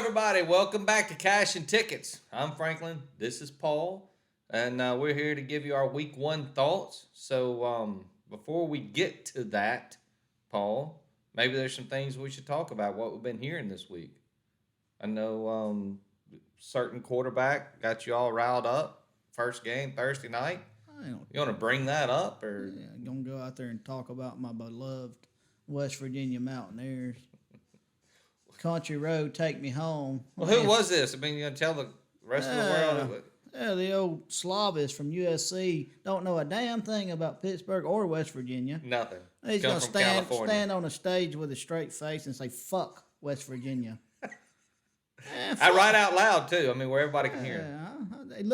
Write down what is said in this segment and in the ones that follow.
everybody. Welcome back to Cash and Tickets. I'm Franklin. This is Paul. And we're here to give you our week one thoughts. So before we get to that, Paul, maybe there's some things we should talk about, what we've been hearing this week. I know certain quarterback got you all riled up. First game Thursday night. I don't. You want to bring that up? Or Yeah, gonna go out there and talk about my beloved West Virginia Mountaineers. Country road, take me home. Well, who was this? I mean, you going to tell the rest of the world? Yeah, the old Slavis from USC don't know a damn thing about Pittsburgh or West Virginia. Nothing. He's Come gonna from stand California. on a stage with a straight face and say "fuck West Virginia." I write out loud too. I mean, where everybody can hear.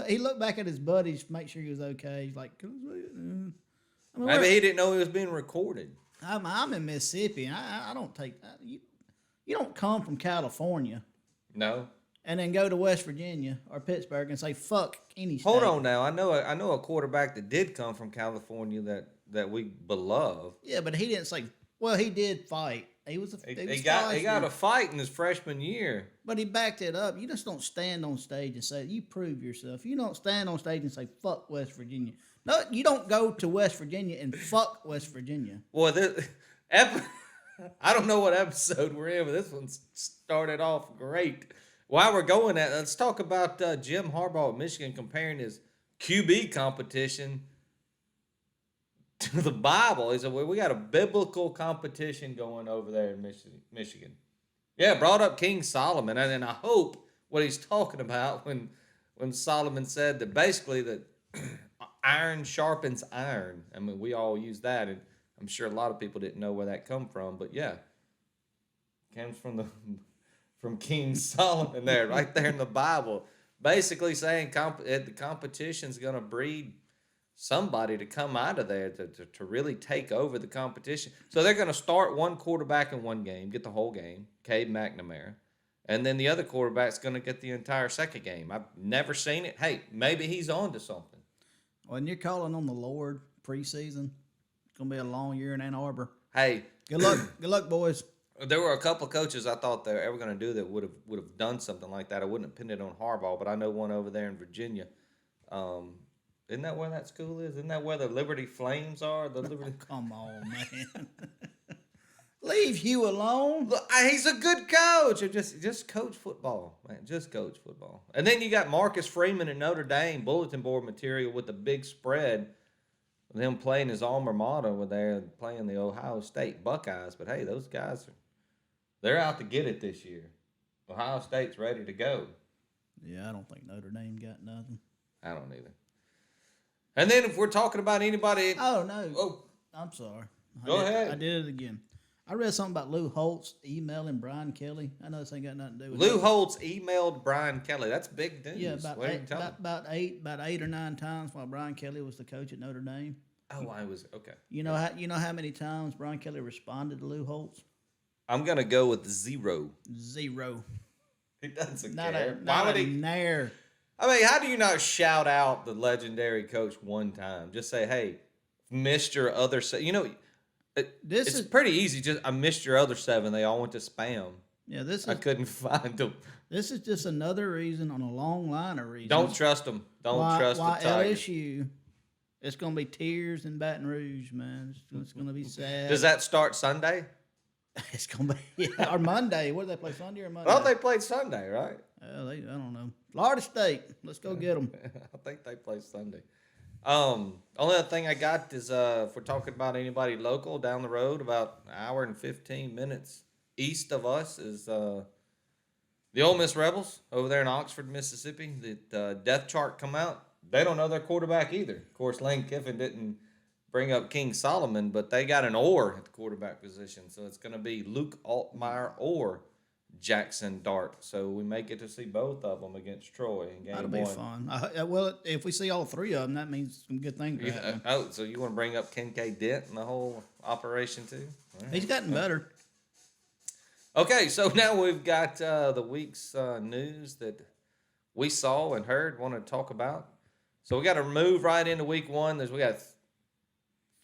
He looked back at his buddies, to make sure he was okay. He's like, I mean, Maybe he didn't know he was being recorded. I'm in Mississippi. And I don't take that. You don't come from California No. and then go to West Virginia or Pittsburgh and say fuck any state. Hold on now. I know a quarterback that did come from California that we beloved. Yeah, but he didn't say. Well, he did fight. He was He got a fight in his freshman year. but he backed it up. You just don't stand on stage and say you prove yourself. You don't stand on stage and say fuck West Virginia. No, you don't go to West Virginia and fuck West Virginia. Boy, I don't know what episode we're in, but this one started off great. While we're going at, let's talk about Jim Harbaugh at Michigan comparing his QB competition to the Bible. He said, well, we got a biblical competition going over there in Michigan. Yeah, brought up King Solomon, and I hope what he's talking about when Solomon said that basically that iron sharpens iron. I mean, we all use that, and I'm sure a lot of people didn't know where that come from, but yeah, it comes from King Solomon there, right there in the Bible, basically saying the competition's going to breed somebody to come out of there to really take over the competition. So they're going to start one quarterback in one game, get the whole game, Cade McNamara, and then the other quarterback's going to get the entire second game. I've never seen it. Hey, maybe he's on to something. When you're calling on the Lord preseason, it's gonna be a long year in Ann Arbor. Hey, Good luck, good luck, boys. there were a couple of coaches I thought they were ever going to do that would have done something like that. I wouldn't have pinned it on Harbaugh, but I know one over there in Virginia. Isn't that where that school is? Isn't that where the Liberty Flames are? The Liberty. Come on, man. Leave Hugh alone. Look, he's a good coach. Just coach football, man. Just coach football. And then you got Marcus Freeman in Notre Dame, bulletin board material with the big spread. With him playing his alma mater with there playing the Ohio State Buckeyes. But hey, those guys they're out to get it this year. Ohio State's ready to go. Yeah, I don't think Notre Dame got nothing. I don't either. And then if we're talking about anybody, Oh no. oh, I'm sorry. Go ahead. I did it again. I read something about Lou Holtz emailing Brian Kelly. I know this ain't got nothing to do with Lou it. Holtz emailed Brian Kelly. That's big news. Yeah, about Wait, eight, tell me. about eight or nine times while Brian Kelly was the coach at Notre Dame. Oh, I was okay. You know how many times Brian Kelly responded to Lou Holtz? I'm gonna go with 0. 0. He doesn't Not care. a Why not would a he? nair. I mean, how do you not shout out the legendary coach one time? Just say, "Hey, missed your other." You know, This it's is pretty easy. Just I missed your other 7. They all went to spam. yeah. This I is couldn't find them. this is just another reason on a long line of reasons. Don't trust them. Don't why, trust why the Tigers. LSU? It's gonna be tears in Baton Rouge, man. It's gonna be sad. Does that start Sunday? It's gonna be or Monday. What do they play Sunday or Monday? Well, they played Sunday, right? I don't know. Florida State. Let's go get them. I think they play Sunday. Only other thing I got is if we're talking about anybody local down the road, about an hour and 15 minutes east of us is the Ole Miss Rebels over there in Oxford, Mississippi. The depth chart come out. They don't know their quarterback either. Of course, Lane Kiffin didn't bring up King Solomon, but they got an or at the quarterback position. So it's going to be Luke Altmaier or Jackson Dart. So we may get to see both of them against Troy in game That'll one. be fun. Well, if we see all three of them, that means some good things are happening. Oh, so you want to bring up Kincaid Dent and the whole operation too? All right. He's gotten better. Okay, so now we've got the week's news that we saw and heard, wanted to talk about. So we got to move right into week one. We got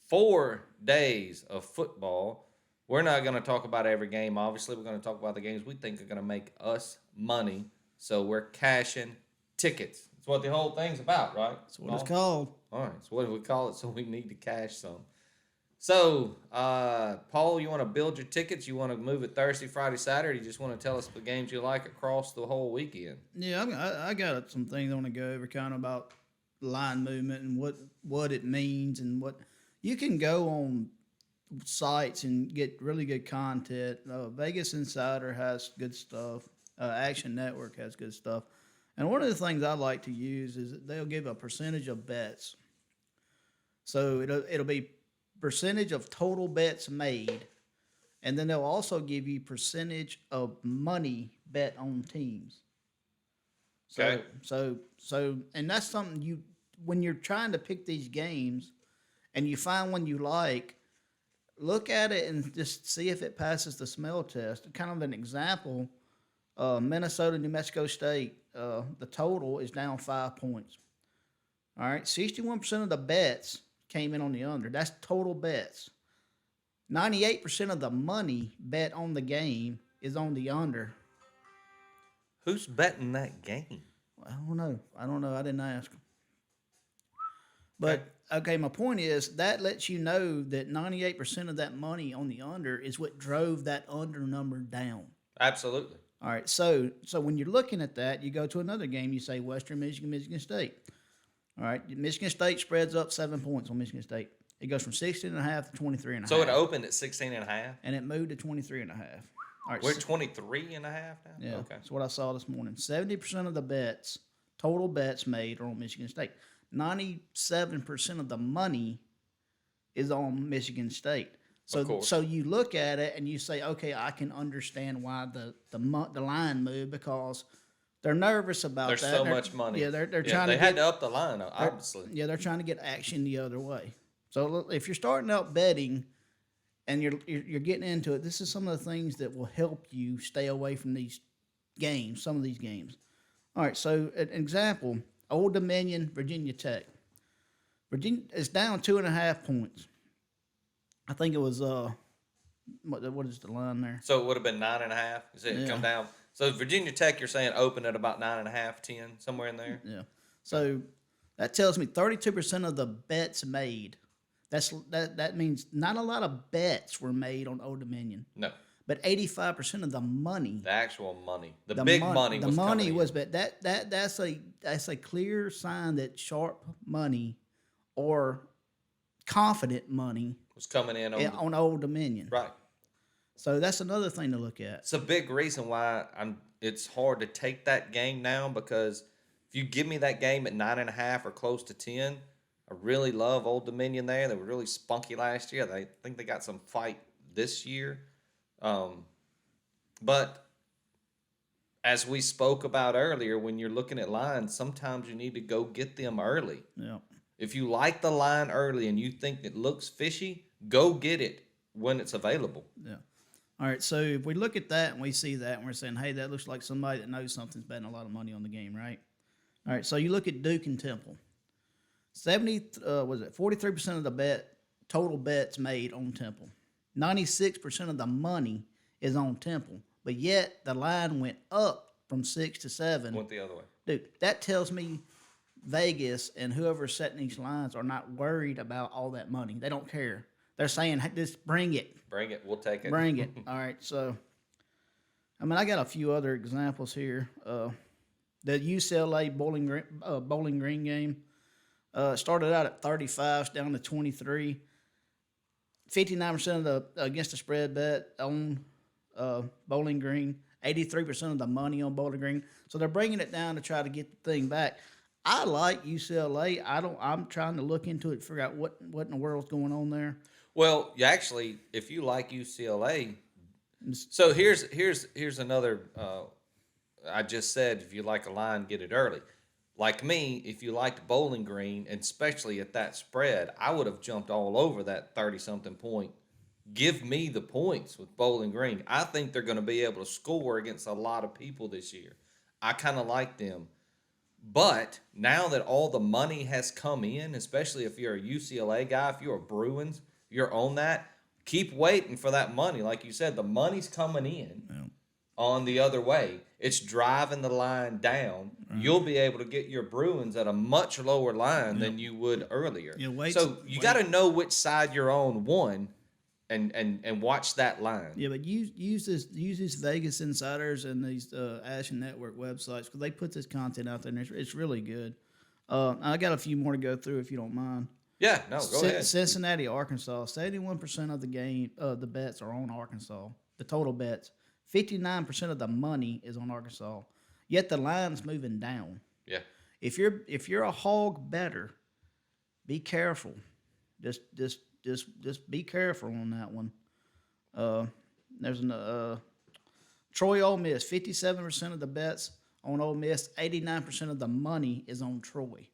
4 days of football We're not going to talk about every game. Obviously, we're going to talk about the games we think are going to make us money. So we're cashing tickets. That's what the whole thing's about, right? That's what it's called. All right. So what do we call it? So we need to cash some. So, Paul, you want to build your tickets? You want to move it Thursday, Friday, Saturday? You just want to tell us the games you like across the whole weekend? Yeah, I got some things I want to go over kind of about line movement and what it means and what you can go on sites and get really good content. Vegas Insider has good stuff. Action Network has good stuff. And one of the things I like to use is that they'll give a percentage of bets. So it'll be percentage of total bets made, and then they'll also give you percentage of money bet on teams. Okay. So, and that's something when you're trying to pick these games, and you find one you like, look at it and just see if it passes the smell test. Kind of an example: Minnesota, New Mexico State. The total is down 5 points. All right, 61% of the bets came in on the under. That's total bets. 98% of the money bet on the game is on the under. Who's betting that game? I don't know. I didn't ask. But, okay, my point is that lets you know that 98% of that money on the under is what drove that under number down. Absolutely. All right, so when you're looking at that, you go to another game, you say Western Michigan, Michigan State. All right, Michigan State spreads up 7 points on Michigan State. It goes from 16.5 to 23.5. So it opened at 16.5? And it moved to 23.5. All right, we're at 23.5 now? Yeah, okay. That's what I saw this morning. 70% of the bets, total bets made, are on Michigan State. 97% of the money is on Michigan State. So you look at it and you say, okay, I can understand why the line moved, because they're nervous about There's that. so much money. Yeah, they're trying they to had to up the line, obviously. Yeah, they're trying to get action the other way. So if you're starting out betting and you're getting into it, this is some of the things that will help you stay away from these games, some of these games. All right, so an example, Old Dominion, Virginia Tech. Virginia is down 2.5 points. I think it was, what is the line there? So it would have been 9.5? Is it come down? So Virginia Tech, you're saying open at about 9.5, 10, somewhere in there? Yeah. So that tells me 32% of the bets made. That means not a lot of bets were made on Old Dominion. No. But 85% of the money. The actual money. The big money was coming in. The money was bet. That's a clear sign that sharp money or confident money was coming in on Old Dominion. Right. So that's another thing to look at. It's a big reason why it's hard to take that game now, because if you give me that game at 9.5 or close to 10, I really love Old Dominion there. They were really spunky last year. I think they got some fight this year. But as we spoke about earlier, when you're looking at lines, sometimes you need to go get them early. Yeah. If you like the line early and you think it looks fishy, go get it when it's available. Yeah. All right, so if we look at that and we see that and we're saying, hey, that looks like somebody that knows something's betting a lot of money on the game, right? All right, so you look at Duke and Temple. 43% of the total bets made on Temple. 96% of the money is on Temple, but yet the line went up from 6 to 7. Went the other way. Dude, that tells me Vegas and whoever's setting these lines are not worried about all that money. They don't care. They're saying, hey, just bring it. Bring it. We'll take it. Bring it. All right. So, I got a few other examples here. The UCLA Bowling Green game started out at 35, down to 23. 59% of the against the spread bet on Bowling Green. 83% of the money on Bowling Green. So they're bringing it down to try to get the thing back. I like UCLA. I'm trying to look into it, figure out what in the world's going on there. Well, actually, if you like UCLA, so here's another. I just said if you like a line, get it early. Like me, if you liked Bowling Green, and especially at that spread, I would have jumped all over that 30-something point. Give me the points with Bowling Green. I think they're going to be able to score against a lot of people this year. I kind of like them. But now that all the money has come in, especially if you're a UCLA guy, if you're a Bruins, you're on that, keep waiting for that money. Like you said, the money's coming in on the other way. It's driving the line down. You'll be able to get your Bruins at a much lower line than you would earlier. Yeah, wait. So you got to know which side you're on, one, and watch that line. Yeah, but use these Vegas insiders and these Action Network websites because they put this content out there and it's really good. I got a few more to go through if you don't mind. Yeah, no, go ahead. Cincinnati, Arkansas. 71% of the game, the bets are on Arkansas. The total bets. 59% of the money is on Arkansas. Yet the line's moving down. Yeah. If you're a hog bettor, be careful. Just be careful on that one. There's Troy Ole Miss. 57% of the bets on Ole Miss. 89% of the money is on Troy.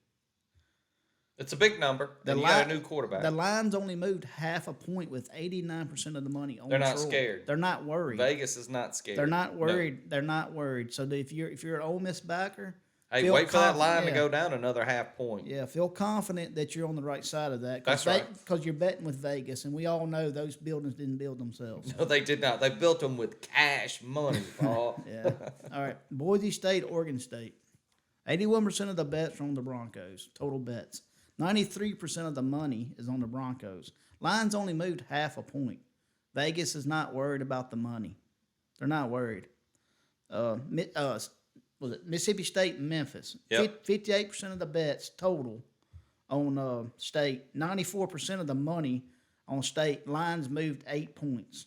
It's a big number. You got a new quarterback. The line's only moved half a point with 89% of the money on Troy. They're not scared. They're not worried. Vegas is not scared. They're not worried. No. They're not worried. So if you're an Ole Miss backer, Hey, wait for that line to go down another half point. Yeah, feel confident that you're on the right side of that. That's right. Because you're betting with Vegas, and we all know those buildings didn't build themselves. No, they did not. They built them with cash money, Paul. Yeah. All right. Boise State, Oregon State. 81% of the bets are on the Broncos. Total bets. 93% of the money is on the Broncos. Line's only moved half a point. Vegas is not worried about the money. They're not worried. Was it Mississippi State and Memphis? Yep. 58% of the bets total on State. 94% of the money on State. Lines moved 8 points.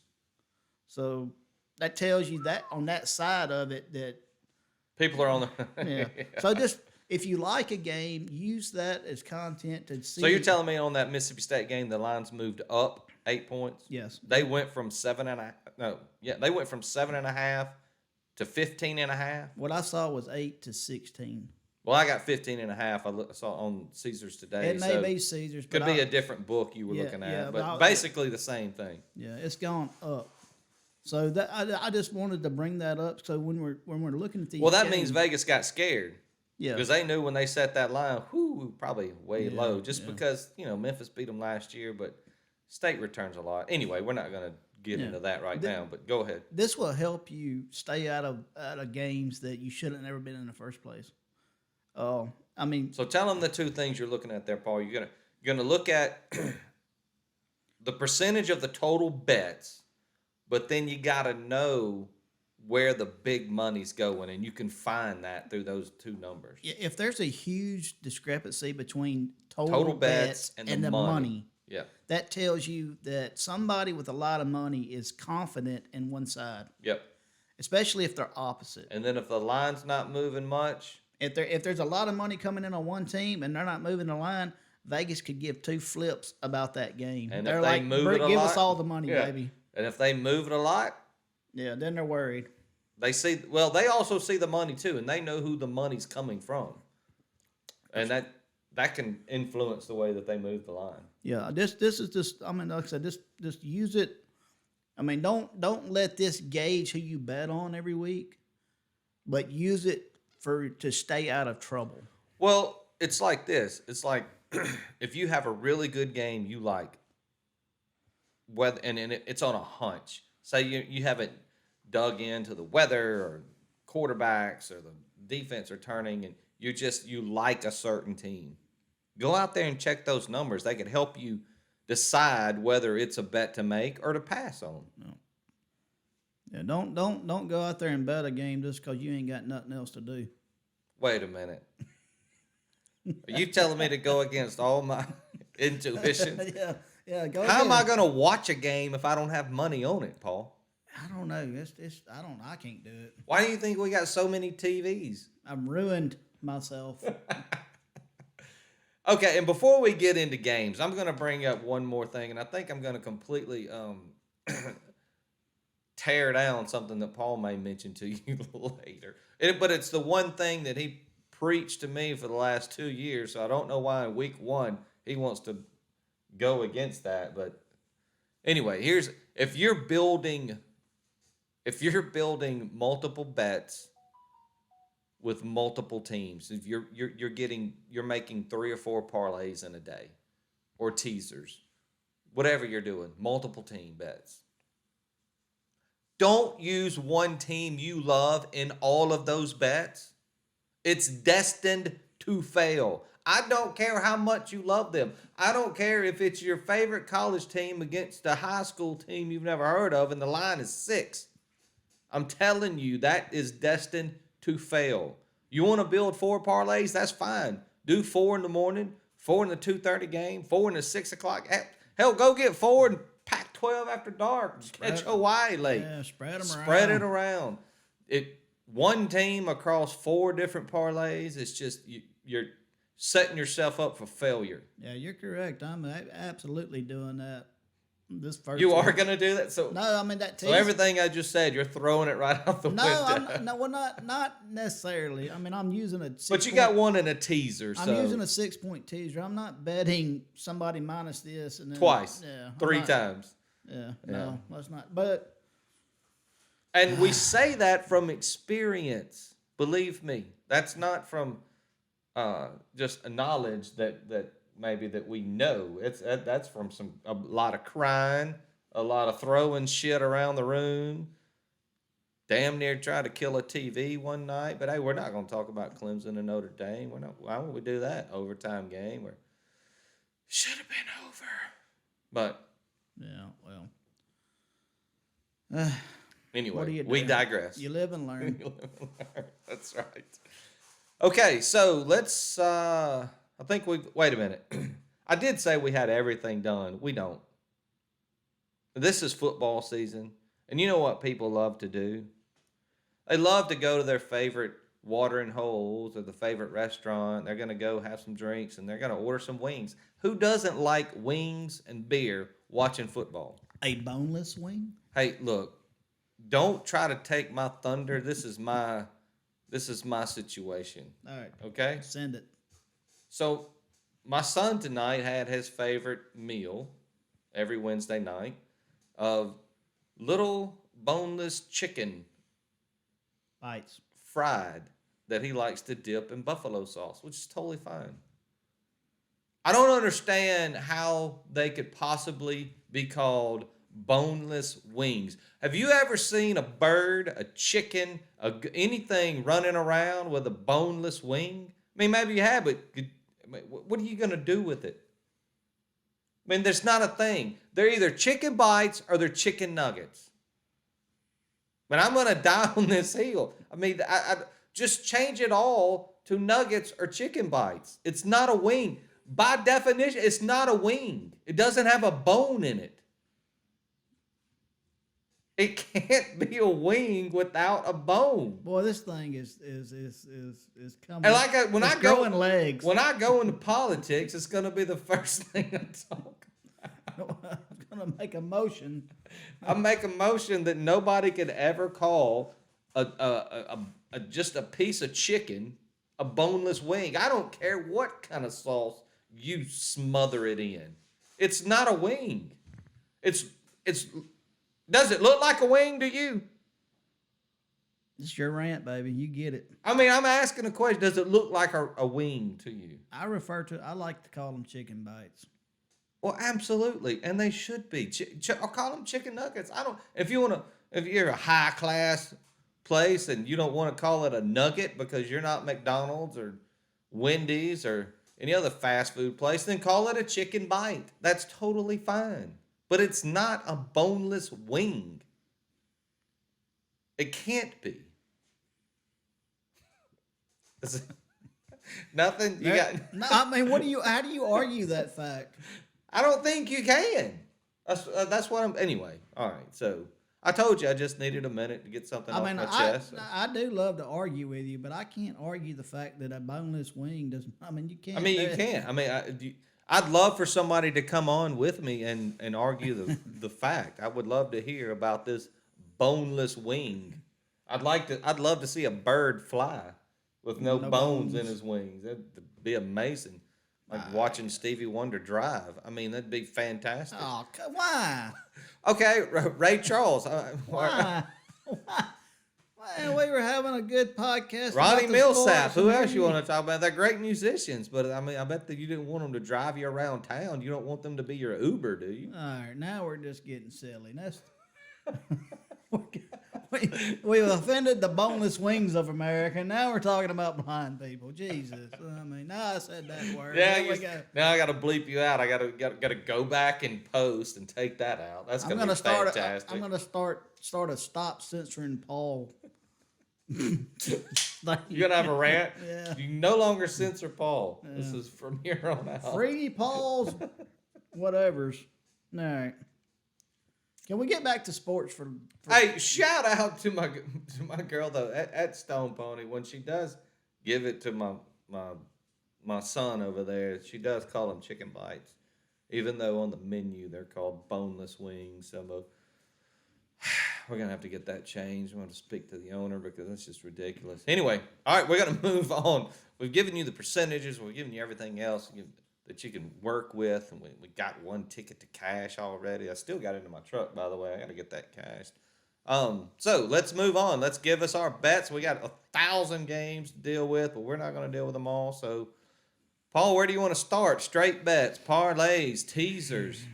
So that tells you that on that side of it that people are on the yeah. So just if you like a game, use that as content to see. So you're telling me on that Mississippi State game the lines moved up 8 points? Yes. They went from 7.5. No, yeah, they went from 7.5 to 15.5. What I saw was 8 to 16. Well, I got 15.5. I saw on Caesars today. It may be Caesars, Could but be a different book you were looking at, yeah, but basically the same thing. Yeah, it's gone up. So that I just wanted to bring that up. So when we're looking at these, Well, that means Vegas got scared. Yeah, Because they knew when they set that line, probably way low, just because Memphis beat them last year, but State returns a lot. Anyway, we're not going to get into that right now, but go ahead. This will help you stay out of games that you shouldn't have never been in the first place. I mean, So tell them the two things you're looking at there, Paul. You're gonna look at the percentage of the total bets, but then you got to know where the big money's going, and you can find that through those two numbers. if there's a huge discrepancy between Total bets and the money. Yeah. that tells you that somebody with a lot of money is confident in one side, Yep. especially if they're opposite. And then if the line's not moving much, If there's a lot of money coming in on one team and they're not moving the line, Vegas could give two flips about that game. and They're if they like, move it a give lot, us all the money, yeah. baby. And if they move it a lot, Yeah, then they're worried. they see. Well, they also see the money too, and they know who the money's coming from, and that can influence the way that they move the line. Yeah, this is just. I mean, like I said, just use it. I mean, don't let this gauge who you bet on every week, but use it to stay out of trouble. Well, it's like this. It's like if you have a really good game you like, it's on a hunch. Say you haven't dug into the weather or quarterbacks or the defense are turning, and you like a certain team. Go out there and check those numbers. They could help you decide whether it's a bet to make or to pass on. Yeah, don't go out there and bet a game just because you ain't got nothing else to do. Wait a minute. Are you telling me to go against all my intuition? yeah. Go How ahead. am I going to watch a game if I don't have money on it, Paul? I don't know. I can't do it. Why do you think we got so many TVs? I'm ruined myself. Okay, and before we get into games, I'm going to bring up one more thing, and I think I'm going to completely tear down something that Paul may mention to you later. But it's the one thing that he preached to me for the last 2 years, so I don't know why in week 1 he wants to go against that. But anyway, if you're building multiple bets with multiple teams, if you're making 3 or 4 parlays in a day or teasers, whatever you're doing, multiple team bets. Don't use one team you love in all of those bets. It's destined to fail. I don't care how much you love them. I don't care if it's your favorite college team against a high school team you've never heard of and the line is 6. I'm telling you, that is destined to fail. You want to build 4 parlays? That's fine. Do 4 in the morning, 4 in the 2:30 game, 4 in the 6 o'clock. Hell, go get 4 and pack 12 after dark. Catch Hawaii late. Yeah, spread them around. Spread it around. One team across 4 different parlays. It's just you're setting yourself up for failure. Yeah, you're correct. I'm absolutely doing that. This first You one. are going to do that? So No, I mean that team. so everything I just said, you're throwing it right out the No, window. well, not necessarily. I mean, I'm using a. But you got one in a teaser. I'm So using a 6-point teaser. I'm not betting somebody minus this and then twice, Yeah, I'm 3 not- times. Yeah, no, that's not. But And we say that from experience. Believe me, that's not from just a knowledge that maybe that we know. That's from a lot of crying, a lot of throwing shit around the room. Damn near tried to kill a TV one night. But hey, we're not going to talk about Clemson and Notre Dame. We're not. Why would we do that? Overtime game where should have been over. But yeah, well. anyway, What do you we do? digress. You live and learn. That's right. Okay, so let's I think wait a minute. I did say we had everything done. We don't. This is football season, and you know what people love to do? They love to go to their favorite watering holes or the favorite restaurant. They're going to go have some drinks and they're going to order some wings. Who doesn't like wings and beer watching football? A boneless wing? Hey, look, don't try to take my thunder. This is my situation. All right. Okay? Send it. So my son tonight had his favorite meal every Wednesday night of little boneless chicken Bites. fried that he likes to dip in buffalo sauce, which is totally fine. I don't understand how they could possibly be called boneless wings. Have you ever seen a bird, a chicken, anything running around with a boneless wing? I mean, maybe you have, but what are you going to do with it? I mean, there's not a thing. They're either chicken bites or they're chicken nuggets. But I'm going to die on this hill. I mean, I just change it all to nuggets or chicken bites. It's not a wing. By definition, it's not a wing. It doesn't have a bone in it. It can't be a wing without a bone. Boy, this thing is coming. And like when it's I go growing legs. when I go into politics, it's going to be the first thing I talk about. I'm gonna make a motion. I make a motion that nobody could ever call just a piece of chicken a boneless wing. I don't care what kind of sauce you smother it in. It's not a wing. It's does it look like a wing to you? It's your rant, baby. You get it. I mean, I'm asking a question. Does it look like a wing to you? I like to call them chicken bites. Well, absolutely, and they should be. I'll call them chicken nuggets. I don't. If you're a high class place and you don't want to call it a nugget because you're not McDonald's or Wendy's or any other fast food place, then call it a chicken bite. That's totally fine. But it's not a boneless wing. It can't be. Nothing. You got. No, I mean, how do you argue that fact? I don't think you can. That's what I'm. Anyway, all right. So I told you I just needed a minute to get something off my chest. I do love to argue with you, but I can't argue the fact that a boneless wing doesn't. I mean, you can't. I mean, you can't. I mean, I'd love for somebody to come on with me and argue the fact. I would love to hear about this boneless wing. I'd love to see a bird fly with no bones in his wings. That'd be amazing. Like watching Stevie Wonder drive. I mean, that'd be fantastic. Oh, why? Okay, Ray Charles. Why? Man, we were having a good podcast. Ronnie about the Millsap. sports Who and else you everything. want to talk about? They're great musicians, but I mean, I bet that you didn't want them to drive you around town. You don't want them to be your Uber, do you? All right, now we're just getting silly. That's we've offended the boneless wings of America. Now we're talking about blind people. Jesus, I mean, now I said that word. Yeah, There we go. now I got to bleep you out. I got to go back and post and take that out. That's I'm gonna gonna be start. fantastic. I'm gonna start a stop censoring Paul. You're gonna have a rant. Yeah. You no longer censor Paul. This is from here on out. Free Paul's whatever's. All right. Can we get back to sports for Hey, shout out to my girl though at Stone Pony when she does give it to my son over there. She does call them chicken bites, even though on the menu they're called boneless wings. So we're gonna have to get that changed. I'm gonna speak to the owner because that's just ridiculous. Anyway, all right, we're gonna move on. We've given you the percentages. We've given you everything else that you can work with, and we got one ticket to cash already. I still got it in my truck, by the way. I got to get that cashed. So let's move on. Let's give us our bets. We got 1,000 games to deal with, but we're not going to deal with them all. So, Paul, where do you want to start? Straight bets, parlays, teasers.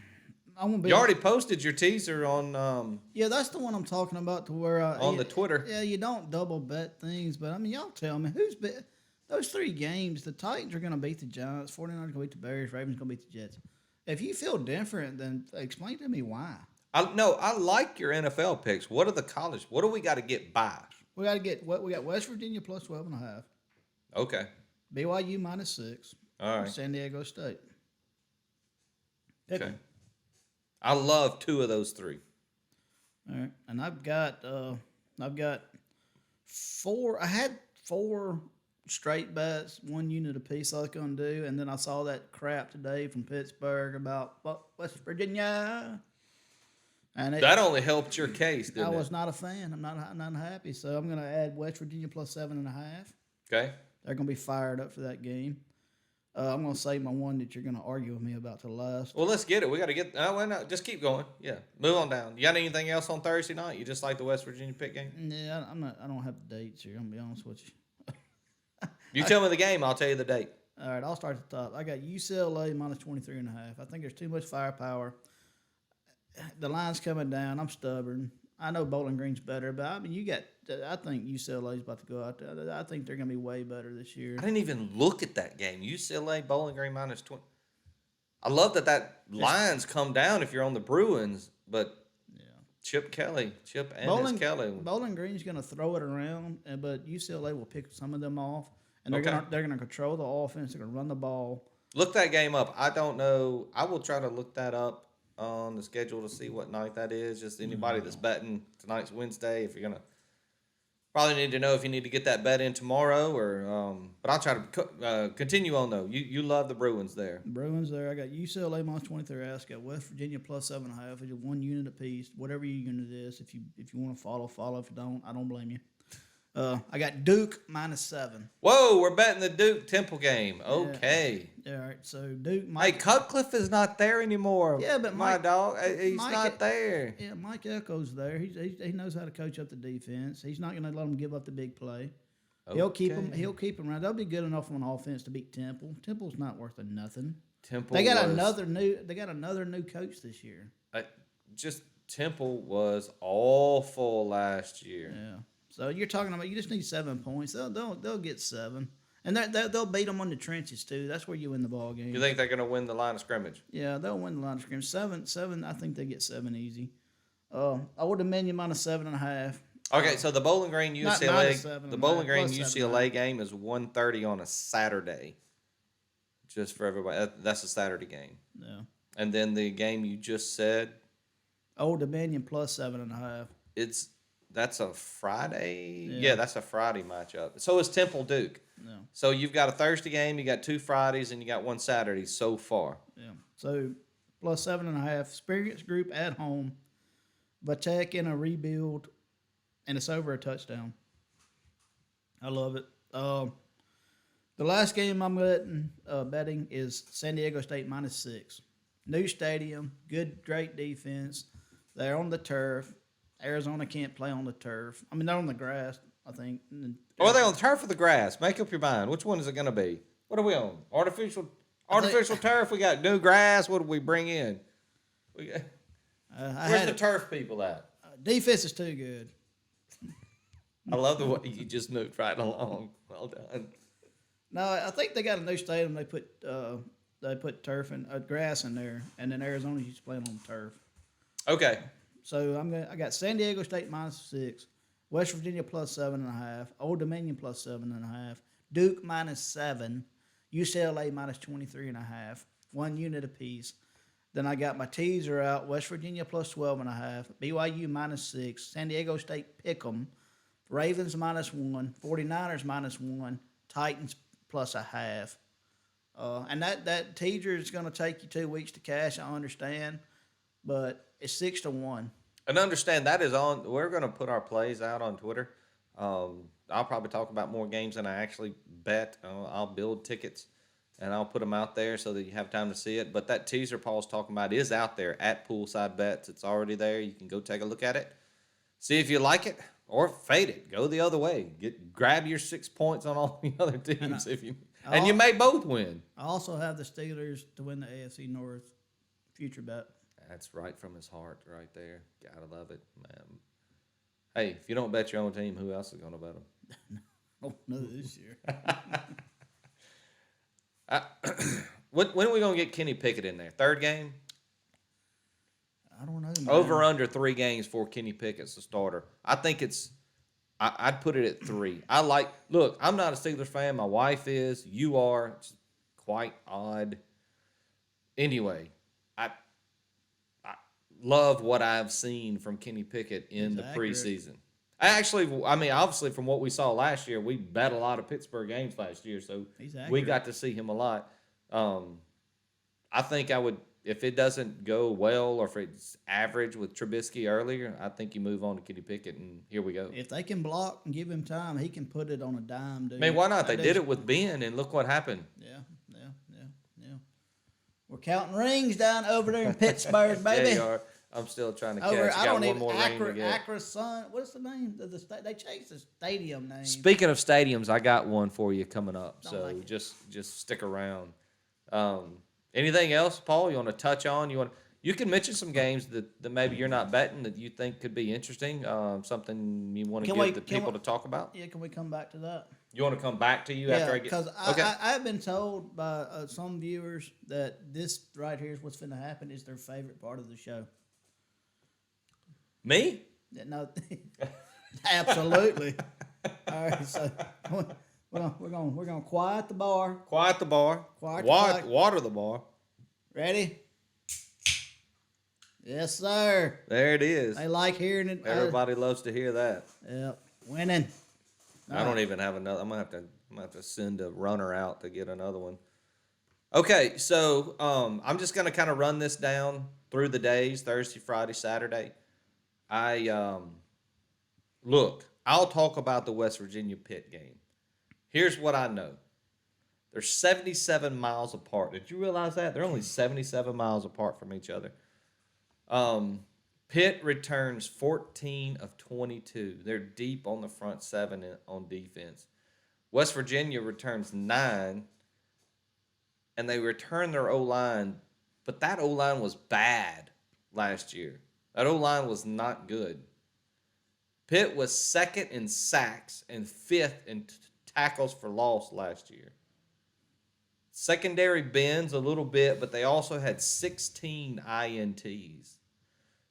You already posted your teaser on Yeah, that's the one I'm talking about. To where on the Twitter. Yeah, you don't double bet things, but I mean, y'all tell me who's bet those 3 games. The Titans are going to beat the Giants. 49ers are going to beat the Bears. Ravens going to beat the Jets. If you feel different, then explain to me why. I like your NFL picks. What are the college? What do we got to get by? We got to get what we got. West Virginia plus 12.5. Okay. BYU minus 6. All right. San Diego State. Okay. I love 2 of those 3. All right, and I've got 4. I had 4 straight bets, 1 unit apiece I was going to do, and then I saw that crap today from Pittsburgh about West Virginia, and That only helped your case, didn't I it? was not a fan. I'm not happy, so I'm going to add West Virginia plus 7.5. Okay. They're going to be fired up for that game. I'm going to save my one that you're going to argue with me about to last. Well, let's get it. We got to get. Well, no, just keep going. Yeah, move on down. You got anything else on Thursday night? You just like the West Virginia pick game? Yeah, I'm not. I don't have the dates here. I'm gonna be honest with you. You tell me the game, I'll tell you the date. All right, I'll start at the top. I got UCLA minus 23.5. I think there's too much firepower. The line's coming down. I'm stubborn. I know Bowling Green's better, but I mean, I think UCLA's about to go out there. I think they're going to be way better this year. I didn't even look at that game. UCLA Bowling Green minus 20. I love that line's come down if you're on the Bruins, but Yeah. Chip and his Kelly. Bowling Green's going to throw it around, but UCLA will pick some of them off, and they're Okay. going to control the offense. They're going to run the ball. Look that game up. I don't know. I will try to look that up on the schedule to see what night that is. Just anybody that's betting, tonight's Wednesday. If you're gonna, probably need to know if you need to get that bet in tomorrow or. But I'll try to continue on though. You love the Bruins there. Bruins there. I got UCLA minus 23. I got West Virginia plus 7.5. It's 1 unit apiece. Whatever your unit is. If you want to follow. If you don't, I don't blame you. I got Duke minus 7. Whoa, we're betting the Duke Temple game. Okay. All right, so Duke. Hey, Cutcliffe is not there anymore. Yeah, but my Mike- dog, he's Mike- not there. Yeah, Mike Echo's there. He knows how to coach up the defense. He's not going to let them give up the big play. He'll keep them. Okay. He'll keep them around. They'll be good enough on offense to beat Temple. Temple's not worth a nothing. Temple. They got was- another new coach this year. Just Temple was awful last year. Yeah. So you're talking about you just need 7 points. They'll get 7, and they'll beat them on the trenches too. That's where you win the ball game. You think they're going to win the line of scrimmage? Yeah, they'll win the line of scrimmage. 7. I think they get 7 easy. Old Dominion minus 7.5. Okay, so the Bowling Green Not UCLA, minus 7, the Bowling plus Green 7, UCLA game is 1:30 on a Saturday. Just for everybody, that's a Saturday game. Yeah. And then the game you just said, Old Dominion plus 7.5. that's a Friday. Yeah. Yeah, that's a Friday matchup. So is Temple Duke. No. So you've got a Thursday game, you got 2 Fridays, and you got 1 Saturday so far. Yeah. So plus 7.5. Experience group at home. Vatek in a rebuild, and it's over a touchdown. I love it. The last game I'm betting is San Diego State minus 6. New stadium, great defense. They're on the turf. Arizona can't play on the turf. I mean, they're on the grass, I think. Or are they on the turf or the grass? Make up your mind. Which one is it going to be? What are we on? Artificial turf. We got new grass. What do we bring in? We got, where's the turf people at? Defense is too good. I love the way you just moved right along. Well done. No, I think they got a new stadium. They put turf and grass in there, and then Arizona used to play on turf. Okay. So I got San Diego State -6, West Virginia +7.5, Old Dominion +7.5, Duke -7, UCLA -23.5, 1 unit apiece. Then I got my teaser out: West Virginia +12.5, BYU -6, San Diego State pick'em, Ravens -1, 49ers -1, Titans +0.5. And that teaser is going to take you 2 weeks to cash. I understand, but it's 6-1. And understand that is on. We're going to put our plays out on Twitter. I'll probably talk about more games than I actually bet. I'll build tickets and I'll put them out there so that you have time to see it. But that teaser Paul's talking about is out there at Poolside Bets. It's already there. You can go take a look at it, see if you like it, or fade it. Go the other way. Grab your 6 points on all the other teams and you may both win. I also have the Steelers to win the AFC North future bet. That's right from his heart right there. Gotta love it, man. Hey, if you don't bet your own team, who else is going to bet them? Oh, no, this year. When are we going to get Kenny Pickett in there? Third game? I don't know, man. Over under 3 games for Kenny Pickett's the starter. I think I'd put it at 3. Look, I'm not a Steelers fan. My wife is. You are. It's quite odd. Anyway, I love what I've seen from Kenny Pickett in the preseason. Obviously, from what we saw last year, we bet a lot of Pittsburgh games last year, so we got to see him a lot. I think I would, if it doesn't go well or if it's average with Trubisky earlier, I think you move on to Kenny Pickett, and here we go. If they can block and give him time, he can put it on a dime, dude. I mean, why not? They did it with Ben, and look what happened. Yeah. We're counting rings down over there in Pittsburgh, baby. Yeah, you are. I'm still trying to catch. I got one more ring to get. Accra Sun. What's the name of the state? They changed the stadium name. Speaking of stadiums, I got one for you coming up. Don't So like it. just stick around. Anything else, Paul? You want to touch on? You can mention some games that maybe you're not betting that you think could be interesting. Something you want to give the people to talk about. Yeah, can we come back to that? You want to come back to you after I get? Because Okay. I've been told by some viewers that this right here is what's going to happen is their favorite part of the show. Me? Yeah, no, absolutely. All right, so we're gonna quiet the bar. Quiet the bar. Water the bar. Ready? Yes, sir. There it is. They like hearing it. Everybody loves to hear that. Yep, winning. I don't even have another. I'm gonna have to send a runner out to get another one. Okay, so I'm just gonna kind of run this down through the days: Thursday, Friday, Saturday. I'll talk about the West Virginia Pitt game. Here's what I know: they're 77 miles apart. Did you realize that they're only 77 miles apart from each other? Pitt returns 14 of 22. They're deep on the front 7 on defense. West Virginia returns 9, and they return their O-line, but that O-line was bad last year. That O-line was not good. Pitt was 2nd in sacks and 5th in tackles for loss last year. Secondary bends a little bit, but they also had 16 INTs.